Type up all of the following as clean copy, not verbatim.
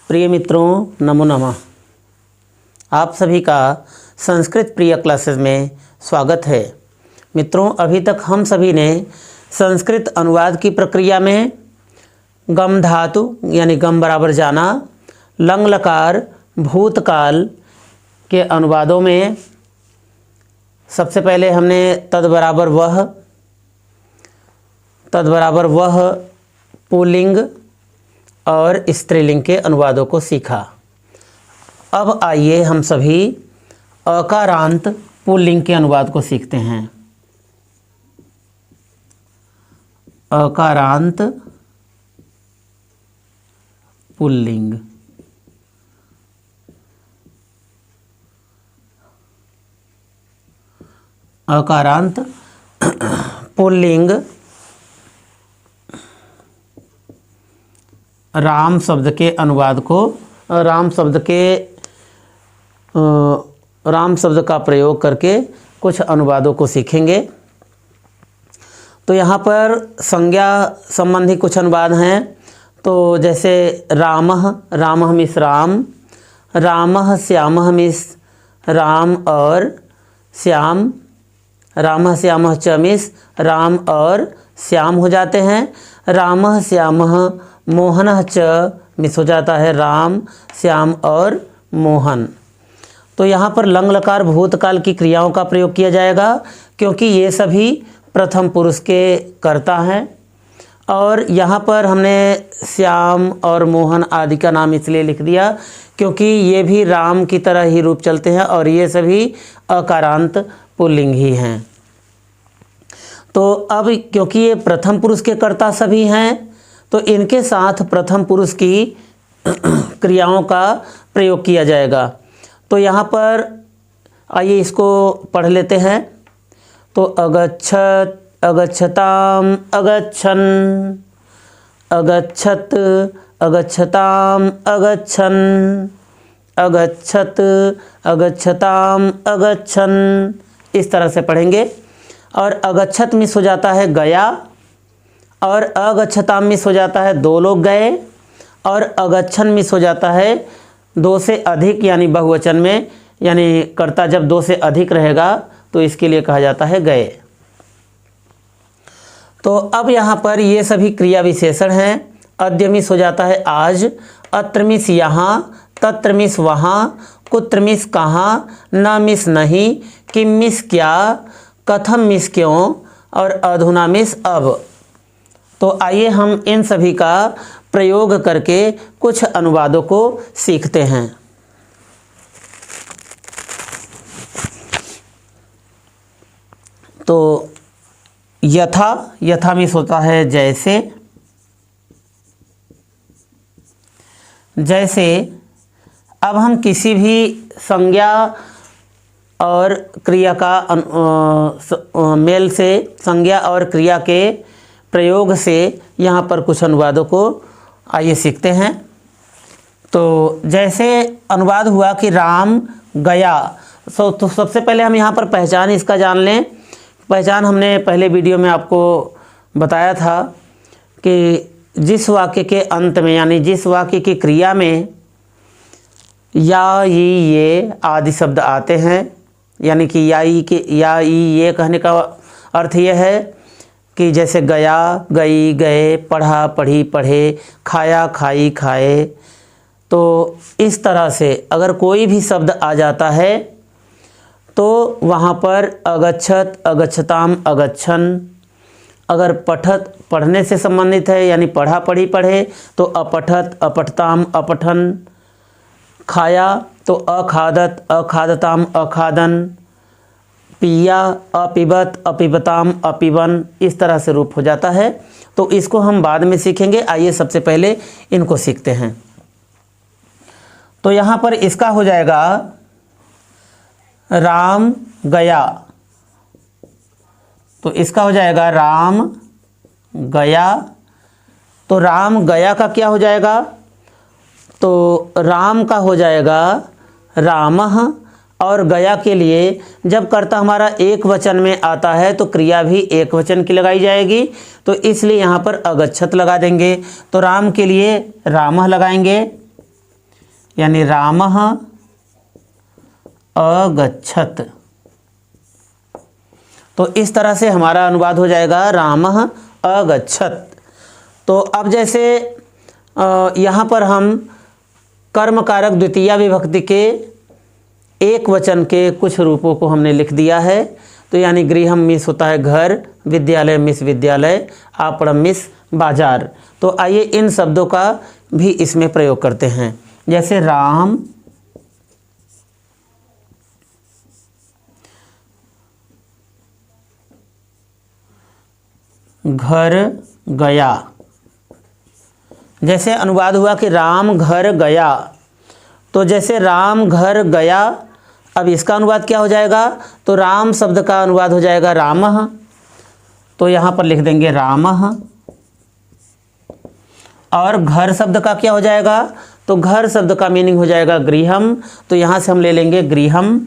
प्रिय मित्रों, नमो नमः। आप सभी का संस्कृत प्रिय क्लासेस में स्वागत है। मित्रों, अभी तक हम सभी ने संस्कृत अनुवाद की प्रक्रिया में गम धातु यानी गम बराबर जाना, लंग लकार भूतकाल के अनुवादों में सबसे पहले हमने तद बराबर वह पुल्लिंग और स्त्रीलिंग के अनुवादों को सीखा। अब आइए हम सभी अकारांत पुल्लिंग के अनुवाद को सीखते हैं। अकारांत पुल्लिंग। अकारांत पुल्लिंग राम शब्द के अनुवाद को राम शब्द का प्रयोग करके कुछ अनुवादों को सीखेंगे। तो यहाँ पर संज्ञा संबंधी कुछ अनुवाद हैं। तो जैसे रामः मिस राम, रामः श्यामः मिस राम और श्याम, रामः श्यामः च मिस राम और श्याम हो जाते हैं। रामः श्यामः मोहनः च मिस हो जाता है राम, श्याम और मोहन। तो यहाँ पर लंग लकार भूतकाल की क्रियाओं का प्रयोग किया जाएगा क्योंकि ये सभी प्रथम पुरुष के कर्ता हैं। और यहाँ पर हमने श्याम और मोहन आदि का नाम इसलिए लिख दिया क्योंकि ये भी राम की तरह ही रूप चलते हैं और ये सभी अकारांत पुल्लिंग ही हैं। तो अब क्योंकि ये प्रथम पुरुष के कर्ता सभी हैं तो इनके साथ प्रथम पुरुष की क्रियाओं का प्रयोग किया जाएगा। तो यहाँ पर आइए इसको पढ़ लेते हैं। तो अगच्छत, अगच्छताम, अगच्छन, अगच्छत, अगच्छताम, अगच्छन, अगच्छत, अगच्छताम, अगच्छन, इस तरह से पढ़ेंगे। और अगच्छत मिस हो जाता है गया और अगच्छताम मिस हो जाता है दो लोग गए, और अगच्छन मिस हो जाता है दो से अधिक यानी बहुवचन में, यानी कर्ता जब दो से अधिक रहेगा तो इसके लिए कहा जाता है गए। तो अब यहाँ पर ये सभी क्रिया विशेषण हैं। अद्य मिस हो जाता है आज, अत्र मिस यहाँ, तत्र मिस वहाँ, कुत्र मिस कहाँ, न मिस नहीं, किम मिस क्या, कथम मिस क्यों और अधुना मिस अब। तो आइए हम इन सभी का प्रयोग करके कुछ अनुवादों को सीखते हैं। तो यथा मिस होता है जैसे, जैसे अब हम किसी भी संज्ञा और क्रिया का मेल से, संज्ञा और क्रिया के प्रयोग से यहाँ पर कुछ अनुवादों को आइए सीखते हैं। तो जैसे अनुवाद हुआ कि राम गया, तो सबसे पहले हम यहाँ पर पहचान इसका जान लें। पहचान हमने पहले वीडियो में आपको बताया था कि जिस वाक्य के अंत में यानी जिस वाक्य की क्रिया में या ये आदि शब्द आते हैं, यानी कि या ये कहने का अर्थ ये है कि जैसे गया गई गए, पढ़ा पढ़ी पढ़े, खाया खाई खाए। तो इस तरह से अगर कोई भी शब्द आ जाता है तो वहाँ पर अगच्छत, अगच्छताम, अगच्छन। अगर पठत पढ़ने से संबंधित है यानी पढ़ा पढ़ी पढ़े तो अपठत, अपठताम, अपठन। खाया तो अखादत, अखादताम, अखादन। पिया अपिबत, अपिबताम, अपिबन, इस तरह से रूप हो जाता है। तो इसको हम बाद में सीखेंगे। आइए सबसे पहले इनको सीखते हैं। तो यहाँ पर इसका हो जाएगा राम गया, तो इसका हो जाएगा राम गया। तो राम गया का क्या हो जाएगा? तो राम का हो जाएगा रामः, और गया के लिए जब कर्ता हमारा एक वचन में आता है तो क्रिया भी एक वचन की लगाई जाएगी। तो इसलिए यहाँ पर अगच्छत लगा देंगे। तो राम के लिए रामः लगाएंगे, यानी रामः अगच्छत्। तो इस तरह से हमारा अनुवाद हो जाएगा रामः अगच्छत्। तो अब जैसे यहाँ पर हम कर्म कारक द्वितीया विभक्ति के एक वचन के कुछ रूपों को हमने लिख दिया है। तो यानी गृहम मिस होता है घर, विद्यालय मिस विद्यालय, आपणम मिस बाजार। तो आइए इन शब्दों का भी इसमें प्रयोग करते हैं। जैसे राम घर गया, जैसे अनुवाद हुआ कि राम घर गया। तो जैसे राम घर गया, अब इसका अनुवाद क्या हो जाएगा? तो राम शब्द का अनुवाद हो जाएगा रामः। तो यहाँ पर लिख देंगे रामः। और घर शब्द का क्या हो जाएगा? तो घर शब्द का मीनिंग हो जाएगा गृहम। तो यहाँ से हम ले लेंगे गृहम।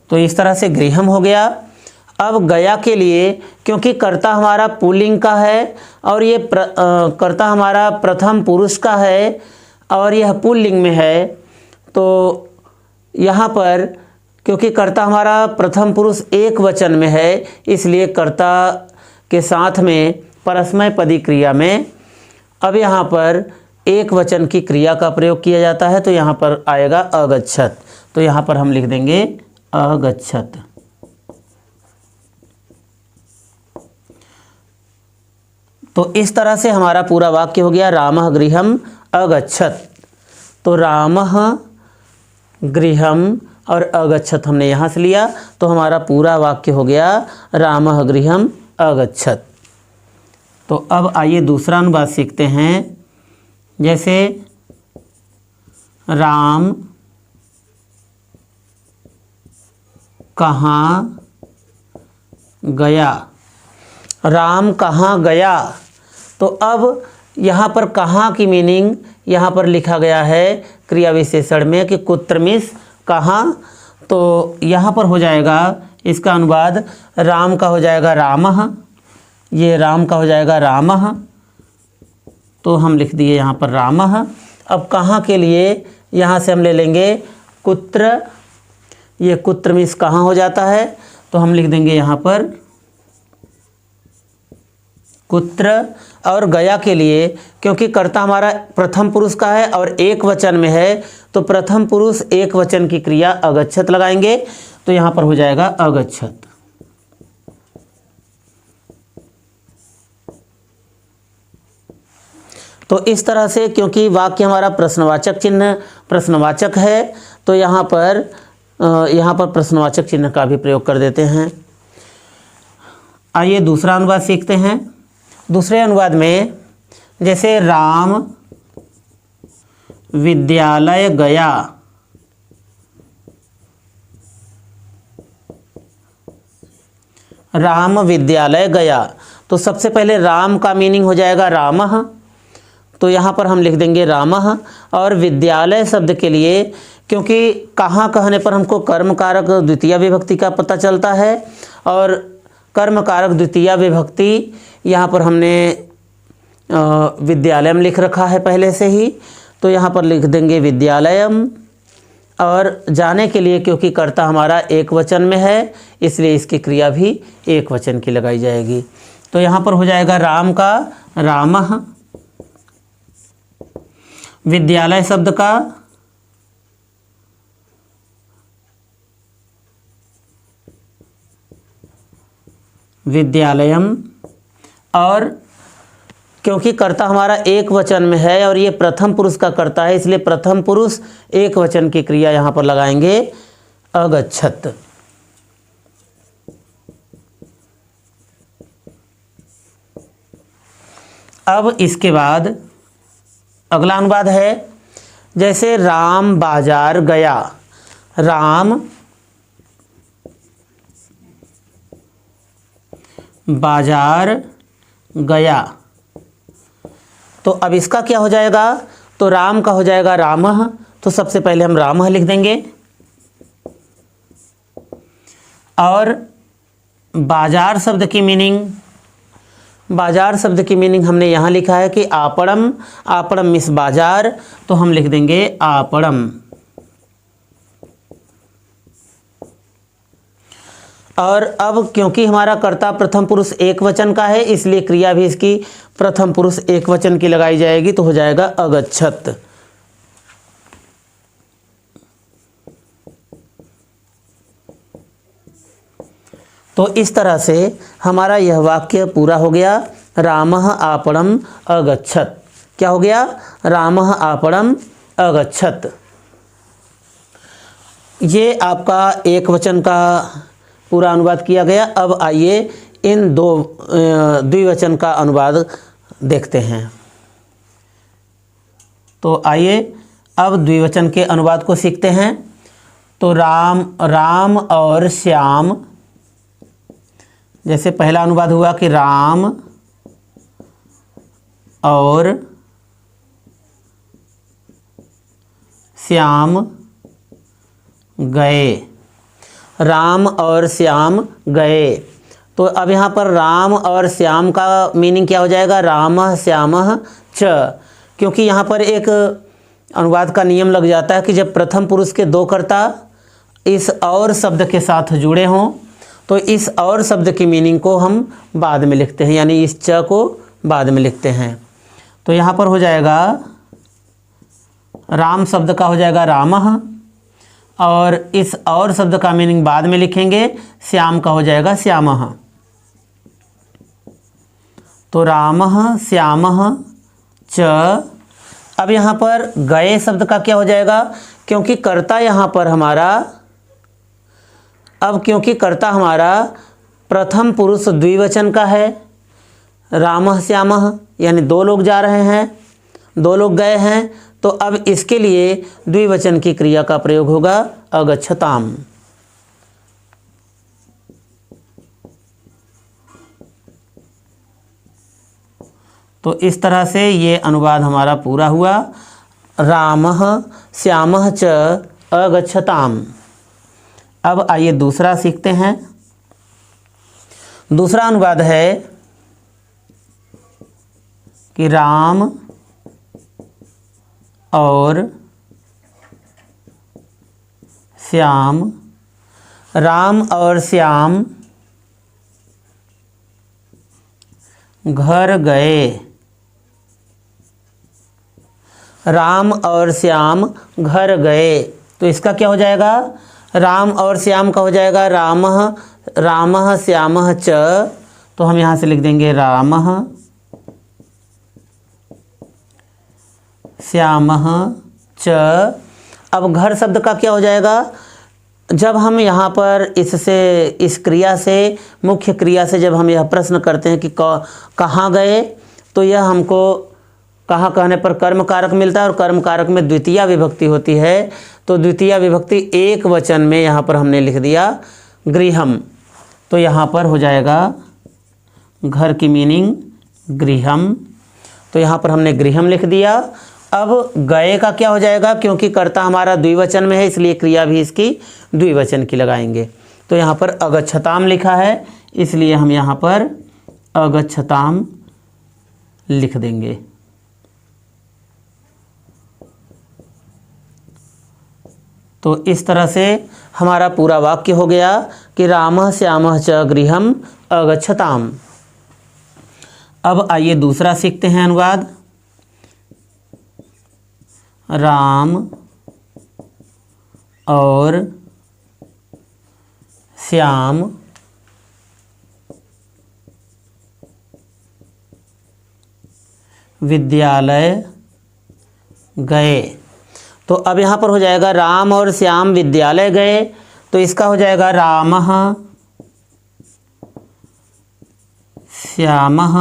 तो इस तरह से गृहम हो गया। अब गया के लिए, क्योंकि कर्ता हमारा पुल्लिंग का है और ये कर्ता हमारा प्रथम पुरुष का है और यह पुल्लिंग में है, तो यहाँ पर क्योंकि कर्ता हमारा प्रथम पुरुष एक वचन में है, इसलिए कर्ता के साथ में परस्मैपदी क्रिया में अब यहाँ पर एक वचन की क्रिया का प्रयोग किया जाता है। तो यहाँ पर आएगा अगच्छत्। तो यहाँ पर हम लिख देंगे अगच्छत्। तो इस तरह से हमारा पूरा वाक्य हो गया रामः गृहम अगच्छत्। तो रामः गृहम और अगच्छत् हमने यहाँ से लिया, तो हमारा पूरा वाक्य हो गया रामः गृहम अगच्छत्। तो अब आइए दूसरा अनुवाद सीखते हैं। जैसे राम कहाँ गया, राम कहाँ गया। तो अब यहाँ पर कहाँ की मीनिंग यहाँ पर लिखा गया है क्रिया विशेषण में कि कुत्र मिस कहाँ। तो यहाँ पर हो जाएगा इसका अनुवाद राम का हो जाएगा रामः, ये राम का हो जाएगा रामः। तो हम लिख दिए यहाँ पर रामः। अब कहाँ के लिए यहाँ से हम ले लेंगे कुत्र, ये कुत्र मिस कहाँ हो जाता है। तो हम लिख देंगे यहाँ पर कुत्र। और गया के लिए, क्योंकि कर्ता हमारा प्रथम पुरुष का है और एक वचन में है, तो प्रथम पुरुष एक वचन की क्रिया अगच्छत् लगाएंगे। तो यहाँ पर हो जाएगा अगच्छत्। तो इस तरह से, क्योंकि वाक्य हमारा प्रश्नवाचक चिन्ह प्रश्नवाचक है, तो यहाँ पर प्रश्नवाचक चिन्ह का भी प्रयोग कर देते हैं। आइए दूसरा अनुवाद सीखते हैं। दूसरे अनुवाद में जैसे राम विद्यालय गया, राम विद्यालय गया। तो सबसे पहले राम का मीनिंग हो जाएगा रामः। तो यहाँ पर हम लिख देंगे रामः। और विद्यालय शब्द के लिए, क्योंकि कहाँ कहने पर हमको कर्म कारक द्वितीया विभक्ति का पता चलता है और कर्म कारक द्वितीया विभक्ति यहाँ पर हमने विद्यालयम लिख रखा है पहले से ही। तो यहाँ पर लिख देंगे विद्यालयम। और जाने के लिए, क्योंकि कर्ता हमारा एक वचन में है, इसलिए इसकी क्रिया भी एक वचन की लगाई जाएगी। तो यहाँ पर हो जाएगा राम का रामः, विद्यालय शब्द का विद्यालयम। और क्योंकि कर्ता हमारा एक वचन में है और ये प्रथम पुरुष का कर्ता है, इसलिए प्रथम पुरुष एक वचन की क्रिया यहाँ पर लगाएंगे अगच्छत्। अब इसके बाद अगला अनुवाद है। जैसे राम बाजार गया, राम बाजार गया। तो अब इसका क्या हो जाएगा? तो राम का हो जाएगा रामः। तो सबसे पहले हम रामः लिख देंगे। और बाजार शब्द की मीनिंग बाजार शब्द की मीनिंग हमने यहाँ लिखा है कि आपड़म, आपड़म मीन्स बाजार, तो हम लिख देंगे आपड़म। और अब क्योंकि हमारा कर्ता प्रथम पुरुष एक वचन का है, इसलिए क्रिया भी इसकी प्रथम पुरुष एक वचन की लगाई जाएगी, तो हो जाएगा अगच्छत। तो इस तरह से हमारा यह वाक्य पूरा हो गया। रामः आपणम अगच्छत। क्या हो गया? रामः आपणम अगच्छत। ये आपका एक वचन का पूरा अनुवाद किया गया। अब आइए इन दो द्विवचन का अनुवाद देखते हैं। तो आइए अब द्विवचन के अनुवाद को सीखते हैं। तो राम और श्याम, जैसे पहला अनुवाद हुआ कि राम और श्याम गए। राम और श्याम गए। तो अब यहाँ पर राम और श्याम का मीनिंग क्या हो जाएगा? रामः श्यामः च। क्योंकि यहाँ पर एक अनुवाद का नियम लग जाता है कि जब प्रथम पुरुष के दो कर्ता इस और शब्द के साथ जुड़े हों तो इस और शब्द की मीनिंग को हम बाद में लिखते हैं, यानी इस च को बाद में लिखते हैं। तो यहाँ पर हो जाएगा राम शब्द का हो जाएगा रामः, और इस और शब्द का मीनिंग बाद में लिखेंगे, श्याम का हो जाएगा श्यामः। तो रामः श्यामः च। अब यहाँ पर गए शब्द का क्या हो जाएगा? क्योंकि कर्ता यहाँ पर हमारा प्रथम पुरुष द्विवचन का है, रामः श्यामः, यानी दो लोग जा रहे हैं, दो लोग गए हैं, तो अब इसके लिए द्विवचन की क्रिया का प्रयोग होगा अगच्छताम। तो इस तरह से ये अनुवाद हमारा पूरा हुआ। रामः श्यामः च अगच्छताम। अब आइए दूसरा सीखते हैं। दूसरा अनुवाद है कि राम और श्याम घर गए। राम और श्याम घर गए। तो इसका क्या हो जाएगा? राम और श्याम का हो जाएगा रामः श्यामः च। तो हम यहाँ से लिख देंगे रामः श्यामः च। अब घर शब्द का क्या हो जाएगा? जब हम यहाँ पर इस क्रिया से, मुख्य क्रिया से जब हम यह प्रश्न करते हैं कि कहाँ गए, तो यह हमको कहाँ कहने पर कर्म कारक मिलता है, और कर्म कारक में द्वितीया विभक्ति होती है। तो द्वितीया विभक्ति एक वचन में यहाँ पर हमने लिख दिया गृहम। तो यहाँ पर हो जाएगा घर की मीनिंग गृहम। तो यहाँ पर हमने गृहम लिख दिया। अब गए का क्या हो जाएगा? क्योंकि कर्ता हमारा द्विवचन में है, इसलिए क्रिया भी इसकी द्विवचन की लगाएंगे। तो यहाँ पर अगच्छताम लिखा है, इसलिए हम यहाँ पर अगच्छताम लिख देंगे। तो इस तरह से हमारा पूरा वाक्य हो गया कि रामः श्यामः च गृहम अगच्छताम। अब आइए दूसरा सीखते हैं अनुवाद। राम और श्याम विद्यालय गए। तो अब यहाँ पर हो जाएगा राम और श्याम विद्यालय गए। तो इसका हो जाएगा रामः श्यामः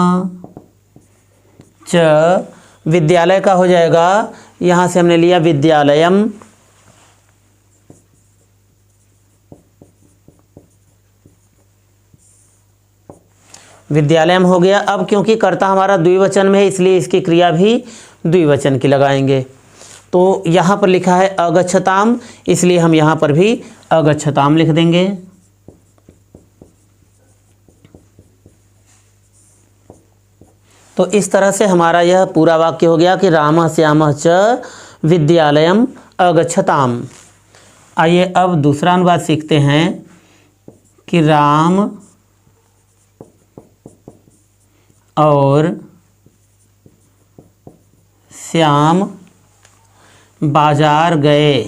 च। विद्यालय का हो जाएगा, यहाँ से हमने लिया विद्यालयम। विद्यालयम हो गया। अब क्योंकि कर्ता हमारा द्विवचन में है, इसलिए इसकी क्रिया भी द्विवचन की लगाएंगे। तो यहाँ पर लिखा है अगच्छताम, इसलिए हम यहाँ पर भी अगच्छताम लिख देंगे। तो इस तरह से हमारा यह पूरा वाक्य हो गया कि रामः श्यामः च विद्यालयम अगच्छताम। आइए अब दूसरा अनुवाद सीखते हैं कि राम और श्याम बाजार गए।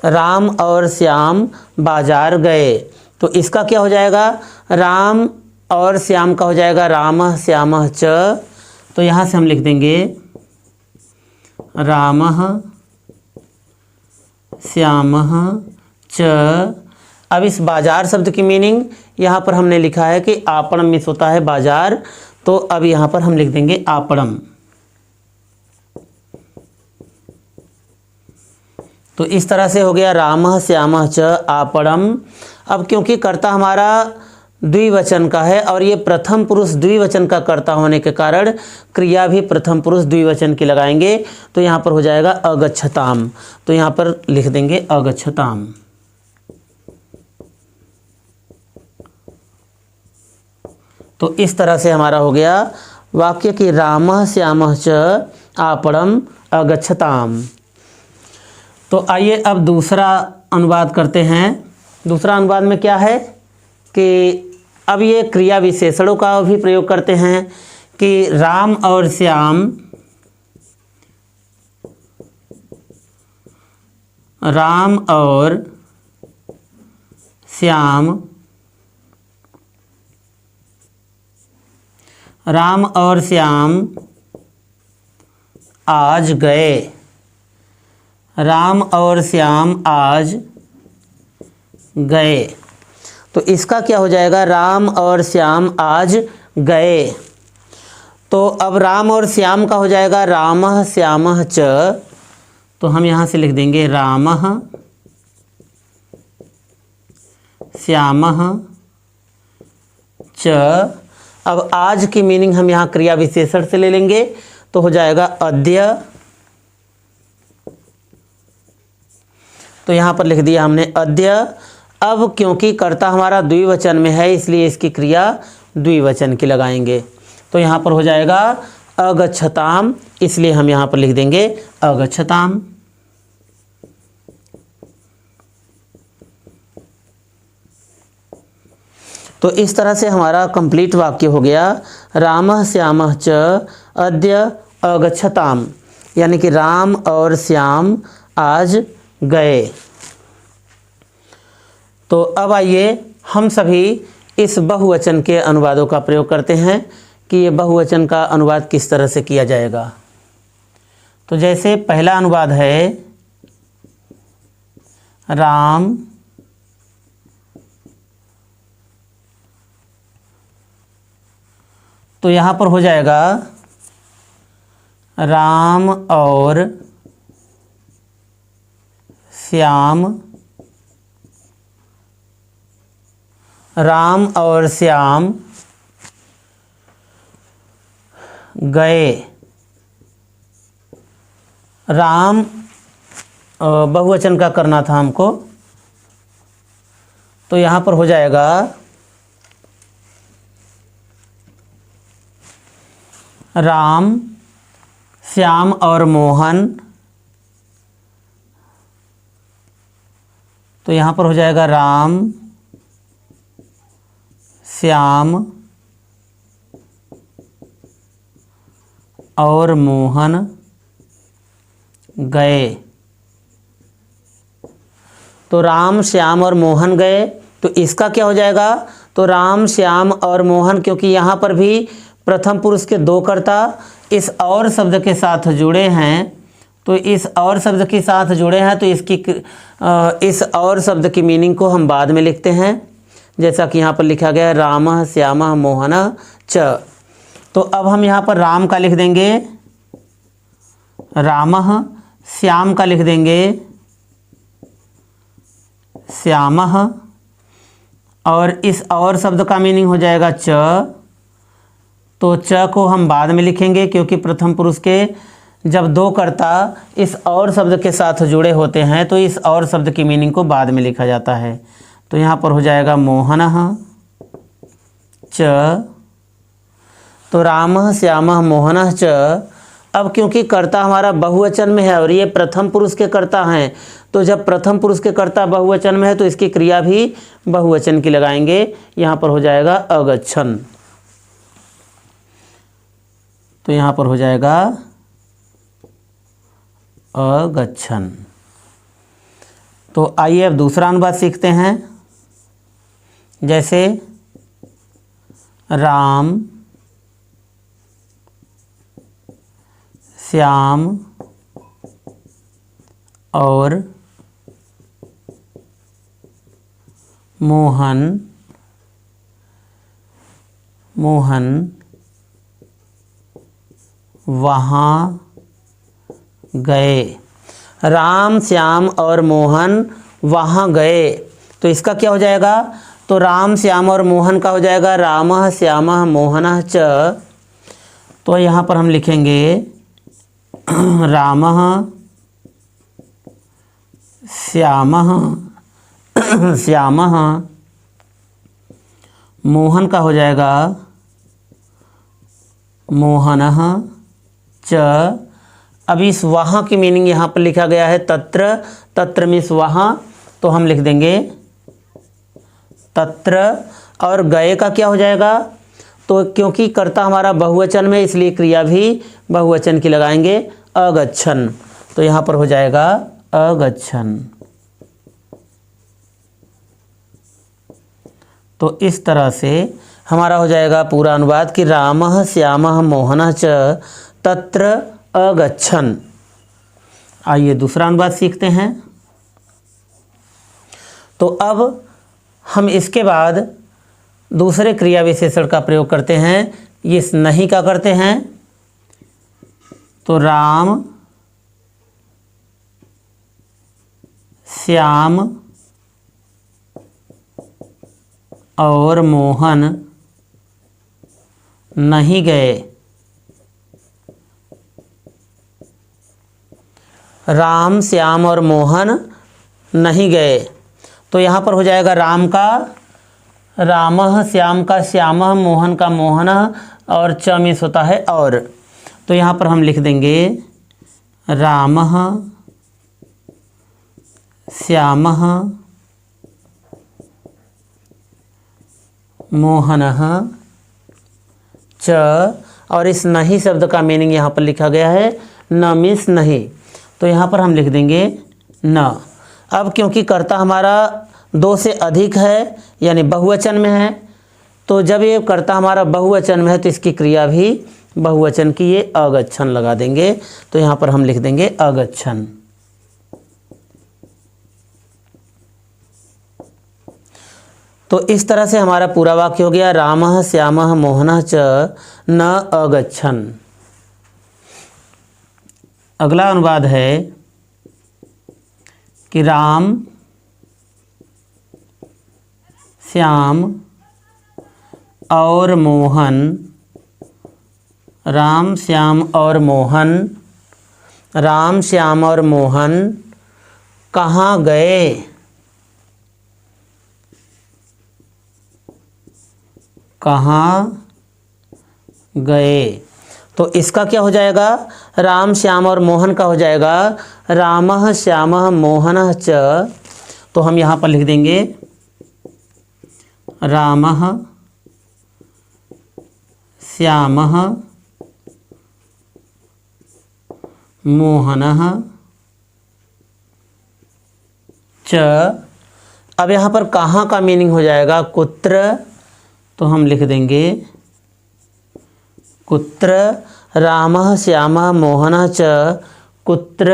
राम और श्याम बाजार गए, तो इसका क्या हो जाएगा, राम और श्याम का हो जाएगा रामः श्यामः च। तो यहाँ से हम लिख देंगे रामः श्यामः च। अब इस बाजार शब्द की मीनिंग यहाँ पर हमने लिखा है कि आपणम मिस होता है बाजार, तो अब यहाँ पर हम लिख देंगे आपणम। तो इस तरह से हो गया रामः श्यामः च आपणम। अब क्योंकि कर्ता हमारा द्विवचन का है और ये प्रथम पुरुष द्विवचन का कर्ता होने के कारण क्रिया भी प्रथम पुरुष द्विवचन की लगाएंगे, तो यहाँ पर हो जाएगा अगच्छताम। तो यहाँ पर लिख देंगे अगच्छताम। तो इस तरह से हमारा हो गया वाक्य कि रामः श्यामः च आपणम अगच्छताम। तो आइए अब दूसरा अनुवाद करते हैं। दूसरा अनुवाद में क्या है कि अब ये क्रिया विशेषणों का भी प्रयोग करते हैं कि राम और श्याम, राम और श्याम, राम और श्याम आज गए। राम और श्याम आज गए, तो इसका क्या हो जाएगा, राम और श्याम आज गए। तो अब राम और श्याम का हो जाएगा रामः श्यामः च। तो हम यहाँ से लिख देंगे रामः श्यामः च। अब आज की मीनिंग हम यहाँ क्रिया विशेषण से ले लेंगे, तो हो जाएगा अद्य। तो यहाँ पर लिख दिया हमने अद्य। अब क्योंकि कर्ता हमारा द्विवचन में है इसलिए इसकी क्रिया द्विवचन की लगाएंगे, तो यहाँ पर हो जाएगा अगच्छताम, इसलिए हम यहाँ पर लिख देंगे अगच्छताम। तो इस तरह से हमारा कंप्लीट वाक्य हो गया रामः श्यामः च अद्य अगच्छताम, यानी कि राम और श्याम आज गए। तो अब आइए हम सभी इस बहुवचन के अनुवादों का प्रयोग करते हैं कि ये बहुवचन का अनुवाद किस तरह से किया जाएगा। तो जैसे पहला अनुवाद है राम तो यहाँ पर हो जाएगा राम और श्याम, राम और श्याम गए। राम बहुवचन का करना था हमको, तो यहाँ पर हो जाएगा राम, श्याम और मोहन। तो यहाँ पर हो जाएगा राम, श्याम और मोहन गए। तो राम, श्याम और मोहन गए, तो इसका क्या हो जाएगा, तो राम, श्याम और मोहन, क्योंकि यहाँ पर भी प्रथम पुरुष के दो कर्ता इस और शब्द के साथ जुड़े हैं, तो इस और शब्द के साथ जुड़े हैं, तो इसकी इस और शब्द की मीनिंग को हम बाद में लिखते हैं, जैसा कि यहाँ पर लिखा गया है रामः श्यामः मोहनः च। तो अब हम यहाँ पर राम का लिख देंगे रामः, श्याम का लिख देंगे श्यामः, और इस और शब्द का मीनिंग हो जाएगा च। तो च को हम बाद में लिखेंगे क्योंकि प्रथम पुरुष के जब दो कर्ता इस और शब्द के साथ जुड़े होते हैं तो इस और शब्द की मीनिंग को बाद में लिखा जाता है। तो यहाँ पर हो जाएगा मोहनः च। तो रामः श्यामः मोहनः च। अब क्योंकि कर्ता हमारा बहुवचन में है और ये प्रथम पुरुष के कर्ता हैं, तो जब प्रथम पुरुष के कर्ता बहुवचन में है तो इसकी क्रिया भी बहुवचन की लगाएंगे। यहाँ पर हो जाएगा अगच्छन्। तो यहाँ पर हो जाएगा अगच्छन्। तो आइए अब दूसरा अनुवाद सीखते हैं। जैसे राम श्याम और मोहन वहाँ गए। राम श्याम और मोहन वहाँ गए, तो इसका क्या हो जाएगा? तो राम श्याम और मोहन का हो जाएगा रामः श्यामः मोहनः च। तो यहाँ पर हम लिखेंगे रामः श्यामः मोहन का हो जाएगा मोहनः च। अब इस वहाँ की मीनिंग यहाँ पर लिखा गया है तत्र। तत्र मीन्स वहाँ, तो हम लिख देंगे तत्र। और गए का क्या हो जाएगा? तो क्योंकि कर्ता हमारा बहुवचन में, इसलिए क्रिया भी बहुवचन की लगाएंगे अगच्छन्। तो यहाँ पर हो जाएगा अगच्छन्। तो इस तरह से हमारा हो जाएगा पूरा अनुवाद कि रामः श्यामः मोहनः च तत्र अगच्छन्। आइए दूसरा अनुवाद सीखते हैं। तो अब हम इसके बाद दूसरे क्रिया विशेषण का प्रयोग करते हैं। ये नहीं का करते हैं। तो राम श्याम और मोहन नहीं गए। राम श्याम और मोहन नहीं गए। तो यहाँ पर हो जाएगा राम का रामः, श्याम का श्यामः, मोहन का मोहनः और च मीन्स होता है और। तो यहाँ पर हम लिख देंगे रामः श्यामः मोहनः च। और इस नहीं शब्द का मीनिंग यहाँ पर लिखा गया है न मीन्स नहीं। तो यहाँ पर हम लिख देंगे न। अब क्योंकि कर्ता हमारा दो से अधिक है यानी बहुवचन में है, तो जब ये कर्ता हमारा बहुवचन में है तो इसकी क्रिया भी बहुवचन की, ये अगच्छन् लगा देंगे। तो यहाँ पर हम लिख देंगे अगच्छन्। तो इस तरह से हमारा पूरा वाक्य हो गया रामः श्यामः मोहनः च न अगच्छन्। अगला अनुवाद है कि राम श्याम और मोहन राम श्याम और मोहन कहाँ गए? कहाँ गए? तो इसका क्या हो जाएगा? राम श्याम और मोहन का हो जाएगा रामः श्यामः मोहनः च। तो हम यहाँ पर लिख देंगे रामः श्यामः मोहनः च। अब यहाँ पर कहाँ का मीनिंग हो जाएगा कुत्र। तो हम लिख देंगे कुत्र रामः श्यामः मोहनः च कुत्र।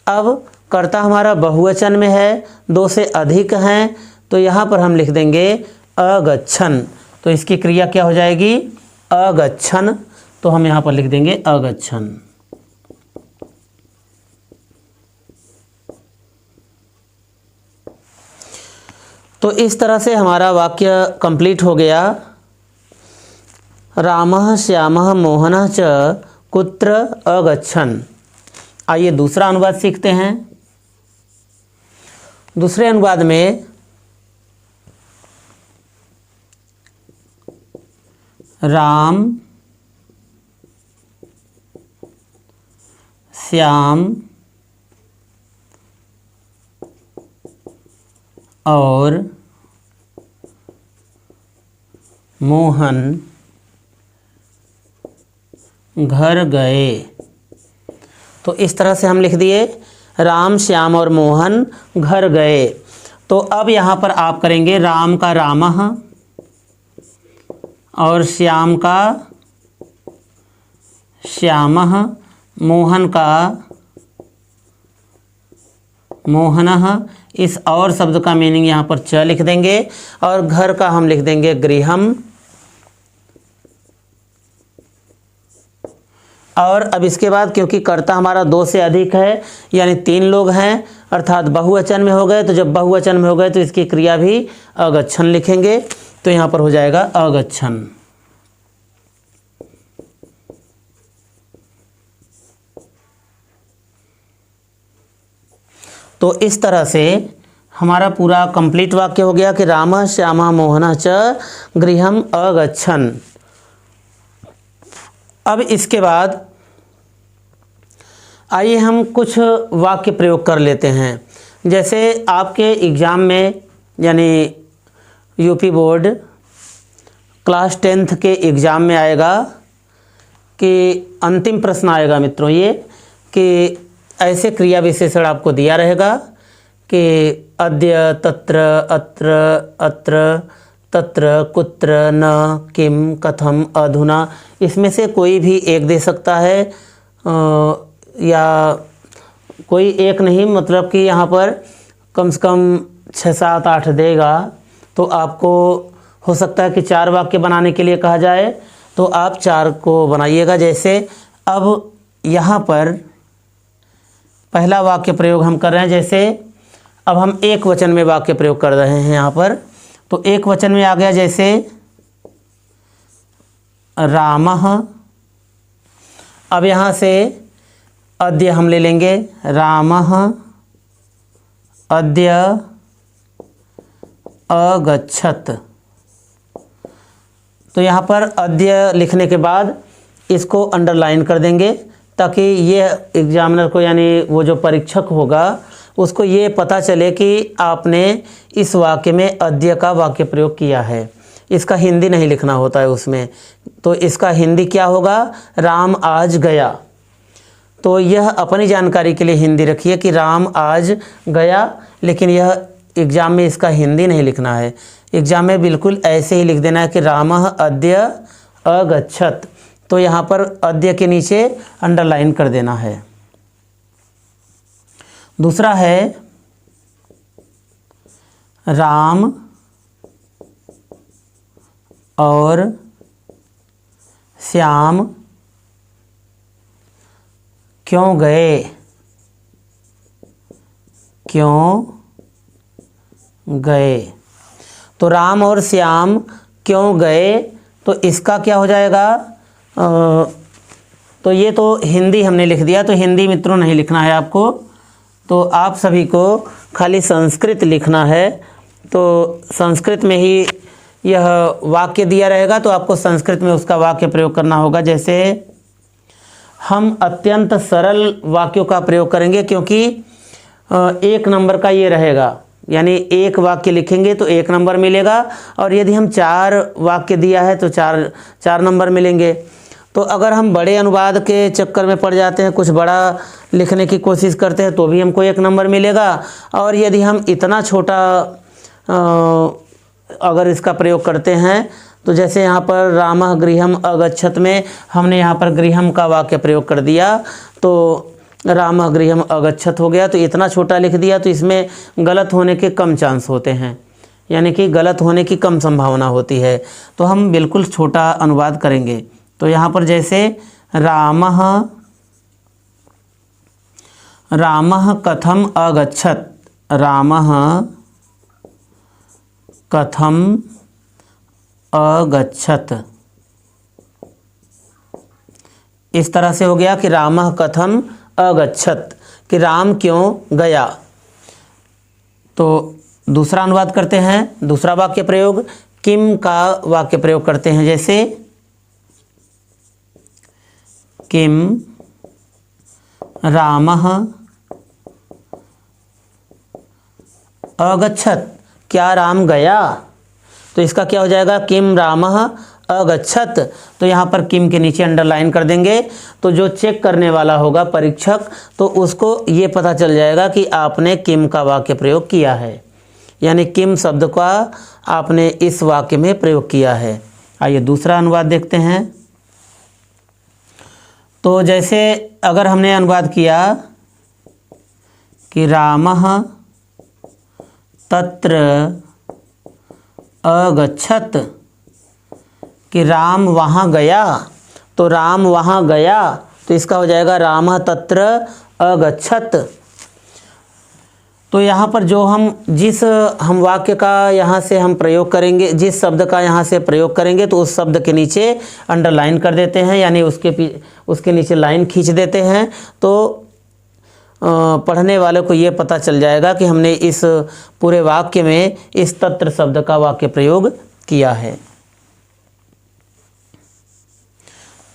अब कर्ता हमारा बहुवचन में है, दो से अधिक हैं, तो यहाँ पर हम लिख देंगे अगच्छन्। तो इसकी क्रिया क्या हो जाएगी? अगच्छन्। तो हम यहाँ पर लिख देंगे अगच्छन्। तो इस तरह से हमारा वाक्य कंप्लीट हो गया। रामः श्यामः मोहनः च कुत्र अगच्छन्। आइए दूसरा अनुवाद सीखते हैं। दूसरे अनुवाद में राम श्याम और मोहन घर गए। तो इस तरह से हम लिख दिए राम श्याम और मोहन घर गए। तो अब यहाँ पर आप करेंगे राम का रामः और श्याम का श्यामः, मोहन का मोहनः। इस और शब्द का मीनिंग यहाँ पर च लिख देंगे और घर का हम लिख देंगे गृहम। और अब इसके बाद क्योंकि कर्ता हमारा दो से अधिक है यानी तीन लोग हैं अर्थात बहुवचन में हो गए, तो जब बहुवचन में हो गए तो इसकी क्रिया भी अगच्छन लिखेंगे। तो यहाँ पर हो जाएगा अगच्छन। तो इस तरह से हमारा पूरा कंप्लीट वाक्य हो गया कि रामः श्यामः मोहनः च गृहम अगच्छन्। अब इसके बाद आइए हम कुछ वाक्य प्रयोग कर लेते हैं। जैसे आपके एग्ज़ाम में यानी यूपी बोर्ड क्लास 10th के एग्ज़ाम में आएगा कि अंतिम प्रश्न आएगा मित्रों ये कि ऐसे क्रिया विशेषण आपको दिया रहेगा कि अद्य तत्र अत्र अत्र तत्र कुत्र न किम कथम अधुना, इसमें से कोई भी एक दे सकता है या कोई एक नहीं, मतलब कि यहाँ पर कम से कम 6 7 8 देगा। तो आपको हो सकता है कि 4 वाक्य बनाने के लिए कहा जाए तो आप 4 को बनाइएगा। जैसे अब यहाँ पर पहला वाक्य प्रयोग हम कर रहे हैं, जैसे अब हम एक वचन में वाक्य प्रयोग कर रहे हैं यहाँ पर। तो एक वचन में आ गया जैसे रामः। अब यहाँ से अद्य हम ले लेंगे, रामः अद्य अगच्छत्। तो यहाँ पर अद्य लिखने के बाद इसको अंडरलाइन कर देंगे ताकि ये एग्जामिनर को यानी वो जो परीक्षक होगा उसको ये पता चले कि आपने इस वाक्य में अद्य का वाक्य प्रयोग किया है। इसका हिंदी नहीं लिखना होता है उसमें, तो इसका हिंदी क्या होगा, राम आज गया। तो यह अपनी जानकारी के लिए हिंदी रखिए कि राम आज गया, लेकिन यह एग्ज़ाम में इसका हिंदी नहीं लिखना है। एग्ज़ाम में बिल्कुल ऐसे ही लिख देना है कि रामः अद्य अगच्छत्। तो यहाँ पर अद्य के नीचे अंडरलाइन कर देना है। दूसरा है राम और श्याम क्यों गए, क्यों गए। तो राम और श्याम क्यों गए, तो इसका क्या हो जाएगा, तो ये तो हिंदी हमने लिख दिया, तो हिंदी मित्रों नहीं लिखना है आपको। तो आप सभी को खाली संस्कृत लिखना है। तो संस्कृत में ही यह वाक्य दिया रहेगा, तो आपको संस्कृत में उसका वाक्य प्रयोग करना होगा। जैसे हम अत्यंत सरल वाक्यों का प्रयोग करेंगे क्योंकि 1 नंबर का ये रहेगा, यानी एक वाक्य लिखेंगे तो 1 नंबर मिलेगा, और यदि हम 4 वाक्य दिया है तो 4 नंबर मिलेंगे। तो अगर हम बड़े अनुवाद के चक्कर में पड़ जाते हैं, कुछ बड़ा लिखने की कोशिश करते हैं, तो भी हमको 1 नंबर मिलेगा। और यदि हम इतना छोटा अगर इसका प्रयोग करते हैं, तो जैसे यहाँ पर रामः गृहम अगच्छत् में हमने यहाँ पर गृहम का वाक्य प्रयोग कर दिया, तो रामः गृहम अगच्छत् हो गया। तो इतना छोटा लिख दिया, तो इसमें गलत होने के कम चांस होते हैं, यानी कि गलत होने की कम संभावना होती है। तो हम बिल्कुल छोटा अनुवाद करेंगे। तो यहाँ पर जैसे रामः कथम अगच्छत्, रामः कथम अगच्छत्। इस तरह से हो गया कि रामः कथम अगच्छत्, कि राम क्यों गया। तो दूसरा अनुवाद करते हैं, दूसरा वाक्य प्रयोग किम का वाक्य प्रयोग करते हैं। जैसे किम रामः अगच्छत, क्या राम गया? तो इसका क्या हो जाएगा, किम रामः अगच्छत। तो यहाँ पर किम के नीचे अंडरलाइन कर देंगे। तो जो चेक करने वाला होगा परीक्षक, तो उसको ये पता चल जाएगा कि आपने किम का वाक्य प्रयोग किया है, यानी किम शब्द का आपने इस वाक्य में प्रयोग किया है। आइए दूसरा अनुवाद देखते हैं। तो जैसे अगर हमने अनुवाद किया कि रामः तत्र अगच्छत, कि राम वहाँ गया, तो राम वहाँ गया, तो इसका हो जाएगा रामः तत्र अगच्छत। तो यहाँ पर जो हम वाक्य का यहाँ से हम प्रयोग करेंगे, जिस शब्द का यहाँ से प्रयोग करेंगे, तो उस शब्द के नीचे अंडरलाइन कर देते हैं, यानी उसके नीचे लाइन खींच देते हैं। तो पढ़ने वाले को ये पता चल जाएगा कि हमने इस पूरे वाक्य में इस तत्र शब्द का वाक्य प्रयोग किया है।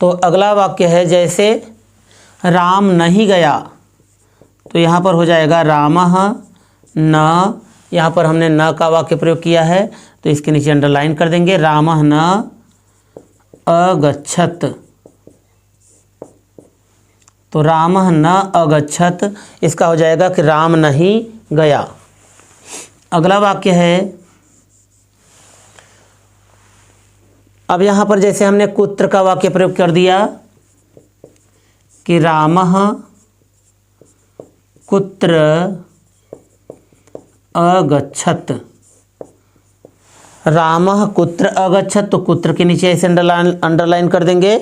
तो अगला वाक्य है जैसे राम नहीं गया, तो यहाँ पर हो जाएगा रामः न, यहाँ पर हमने न का वाक्य प्रयोग किया है, तो इसके नीचे अंडरलाइन कर देंगे, रामः न अगच्छत। तो रामः न अगच्छत, इसका हो जाएगा कि राम नहीं गया। अगला वाक्य है, अब यहाँ पर जैसे हमने कुत्र का वाक्य प्रयोग कर दिया कि रामः कुत्र अगच्छत, रामः कुत्र अगच्छत, तो कुत्र के नीचे ऐसे अंडरलाइन कर देंगे।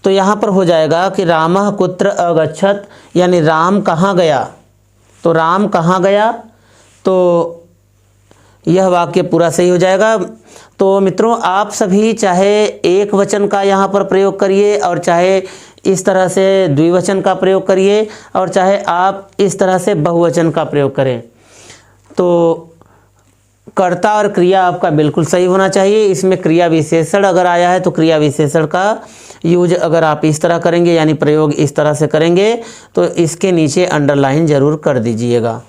तो यहाँ पर हो जाएगा कि रामः कुत्र अगच्छत, यानी राम कहाँ गया। तो राम कहाँ गया, तो यह वाक्य पूरा सही हो जाएगा। तो मित्रों, आप सभी चाहे एक वचन का यहाँ पर प्रयोग करिए, और चाहे इस तरह से द्विवचन का प्रयोग करिए, और चाहे आप इस तरह से बहुवचन का प्रयोग करें, तो कर्ता और क्रिया आपका बिल्कुल सही होना चाहिए। इसमें क्रिया विशेषण अगर आया है, तो क्रिया विशेषण का यूज अगर आप इस तरह करेंगे, यानी प्रयोग इस तरह से करेंगे, तो इसके नीचे अंडरलाइन जरूर कर दीजिएगा।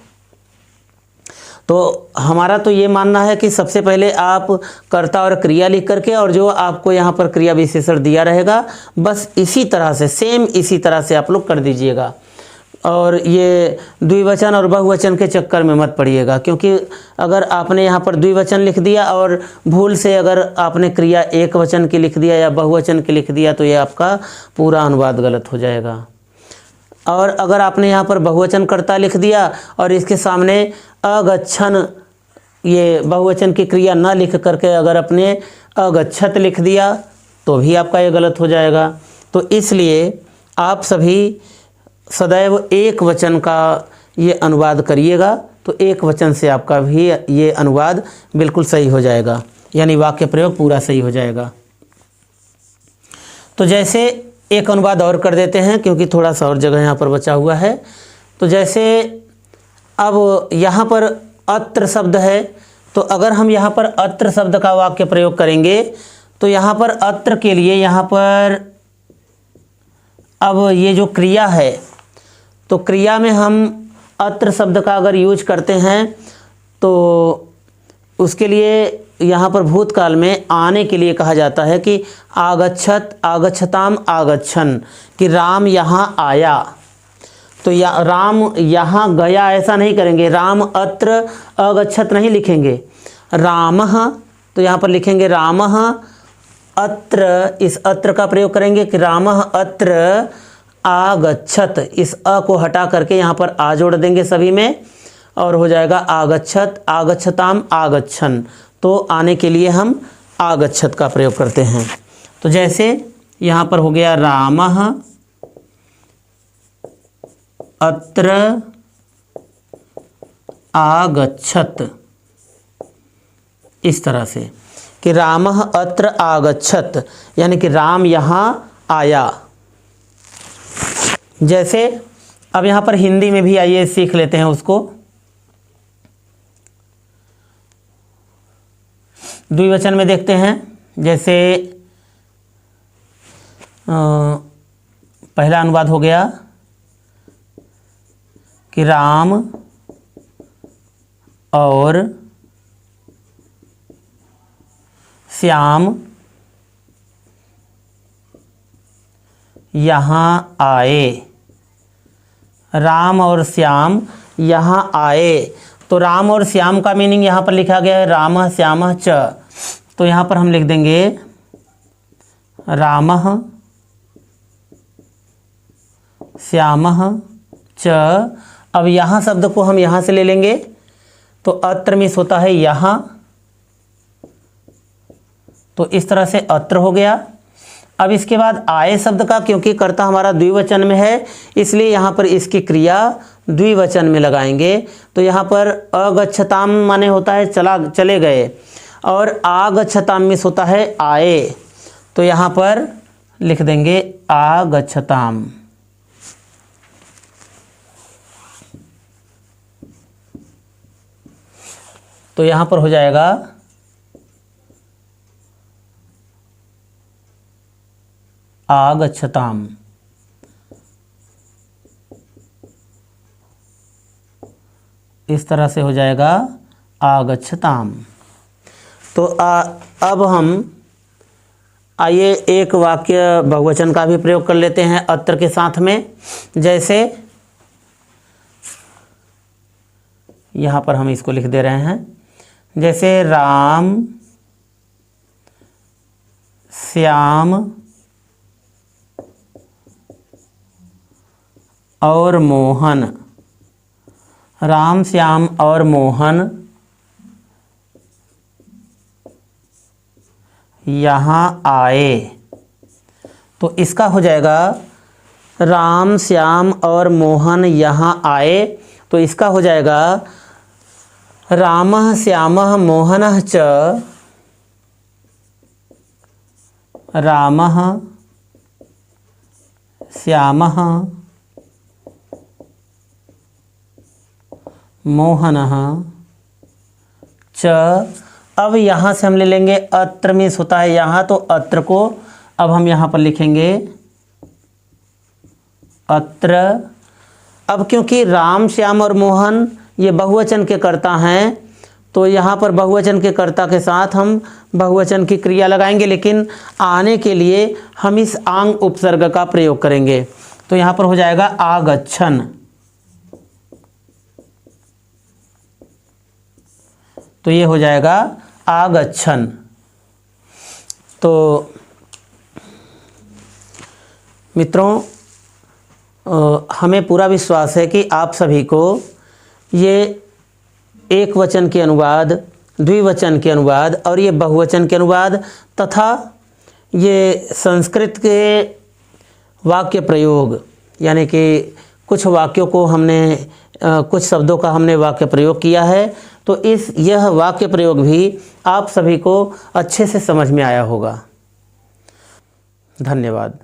तो हमारा तो ये मानना है कि सबसे पहले आप कर्ता और क्रिया लिख करके, और जो आपको यहाँ पर क्रिया विशेषण दिया रहेगा, बस इसी तरह से, सेम इसी तरह से आप लोग कर दीजिएगा। और ये द्विवचन और बहुवचन के चक्कर में मत पड़िएगा, क्योंकि अगर आपने यहाँ पर द्विवचन लिख दिया और भूल से अगर आपने क्रिया एक वचन की लिख दिया या बहुवचन की लिख दिया, तो ये आपका पूरा अनुवाद गलत हो जाएगा। और अगर आपने यहाँ पर बहुवचन कर्ता लिख दिया और इसके सामने अगच्छन, ये बहुवचन की क्रिया न लिख करके अगर अपने अगच्छत लिख दिया, तो भी आपका ये गलत हो जाएगा। तो इसलिए आप सभी सदैव एक वचन का ये अनुवाद करिएगा, तो एक वचन से आपका भी ये अनुवाद बिल्कुल सही हो जाएगा, यानी वाक्य प्रयोग पूरा सही हो जाएगा। तो जैसे एक अनुवाद और कर देते हैं, क्योंकि थोड़ा सा और जगह यहाँ पर बचा हुआ है। तो जैसे अब यहाँ पर अत्र शब्द है, तो अगर हम यहाँ पर अत्र शब्द का वाक्य प्रयोग करेंगे, तो यहाँ पर अत्र के लिए यहाँ पर अब ये जो क्रिया है, तो क्रिया में हम अत्र शब्द का अगर यूज करते हैं, तो उसके लिए यहाँ पर भूतकाल में आने के लिए कहा जाता है कि आगच्छत आगच्छताम आगच्छन, कि राम यहाँ आया। तो राम यहाँ गया ऐसा नहीं करेंगे, राम अत्र अगच्छत नहीं लिखेंगे, रामः, तो यहाँ पर लिखेंगे रामः अत्र, इस अत्र का प्रयोग करेंगे कि रामः अत्र आगच्छत, इस अ को हटा करके यहाँ पर आ जोड़ देंगे सभी में, और हो जाएगा आगच्छत आगच्छताम आगच्छन। तो आने के लिए हम आगच्छत का प्रयोग करते हैं। तो जैसे यहाँ पर हो गया रामः अत्र आगच्छत, इस तरह से कि रामः अत्र आगच्छत, यानी कि राम यहाँ आया। जैसे अब यहाँ पर हिंदी में भी आइए सीख लेते हैं उसको। द्विवचन में देखते हैं, जैसे पहला अनुवाद हो गया कि राम और श्याम यहाँ आए। राम और श्याम यहाँ आए। तो राम और श्याम का मीनिंग यहाँ पर लिखा गया है रामः श्यामः च। तो यहाँ पर हम लिख देंगे रामः श्यामः च। अब यहाँ शब्द को हम यहाँ से ले लेंगे तो अत्र मिस होता है यहाँ, तो इस तरह से अत्र हो गया। अब इसके बाद आए शब्द का, क्योंकि कर्ता हमारा द्विवचन में है इसलिए यहाँ पर इसकी क्रिया द्विवचन में लगाएंगे। तो यहाँ पर अगच्छताम माने होता है चले गए, और आगच्छताम मिस होता है आए। तो यहाँ पर लिख देंगे आगच्छताम। तो यहाँ पर हो जाएगा आगच्छताम। इस तरह से हो जाएगा आगच्छताम। तो अब हम आइए एक वाक्य बहुवचन का भी प्रयोग कर लेते हैं अत्र के साथ में। जैसे यहाँ पर हम इसको लिख दे रहे हैं, जैसे राम श्याम और मोहन। राम श्याम और मोहन यहाँ आए। तो इसका हो जाएगा राम श्याम और मोहन यहाँ आए। तो इसका हो जाएगा रामः श्यामः मोहनः च। रामः श्यामः मोहनः च। अब यहाँ से हम ले लेंगे अत्र मिस होता है यहाँ, तो अत्र को अब हम यहाँ पर लिखेंगे अत्र। अब क्योंकि राम श्याम और मोहन ये बहुवचन के कर्ता हैं तो यहाँ पर बहुवचन के कर्ता के साथ हम बहुवचन की क्रिया लगाएंगे, लेकिन आने के लिए हम इस आंग उपसर्ग का प्रयोग करेंगे। तो यहाँ पर हो जाएगा आगच्छन। तो ये हो जाएगा आगच्छन। तो मित्रों, हमें पूरा विश्वास है कि आप सभी को ये एक वचन के अनुवाद, द्विवचन के अनुवाद और ये बहुवचन के अनुवाद तथा ये संस्कृत के वाक्य प्रयोग, यानी कि कुछ वाक्यों को हमने कुछ शब्दों का हमने वाक्य प्रयोग किया है, तो यह वाक्य प्रयोग भी आप सभी को अच्छे से समझ में आया होगा। धन्यवाद।